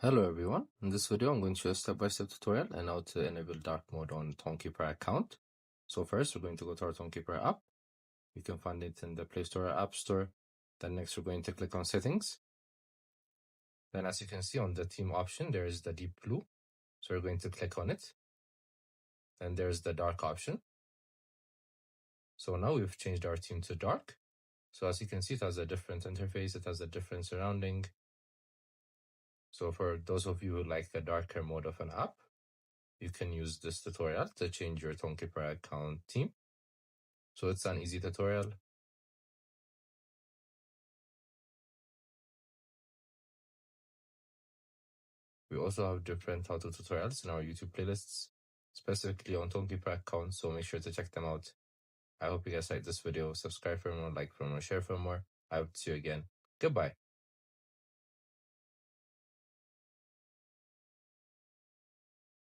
Hello everyone, in this video I'm going to show a step-by-step tutorial on how to enable dark mode on Tonkeeper account. So first we're going to go to our Tonkeeper app. You can find it in the Play Store or App Store. Then next we're going to click on settings. Then as you can see on the theme option there is the deep blue. So we're going to click on it. Then there's the dark option. So now we've changed our theme to dark. So as you can see it has a different interface, it has a different surrounding. So for those of you who like the darker mode of an app, you can use this tutorial to change your Tonkeeper account theme. So it's an easy tutorial. We also have different how-to tutorials in our YouTube playlists, specifically on Tonkeeper account, so make sure to check them out. I hope you guys like this video. Subscribe for more, like for more, share for more. I hope to see you again. Goodbye.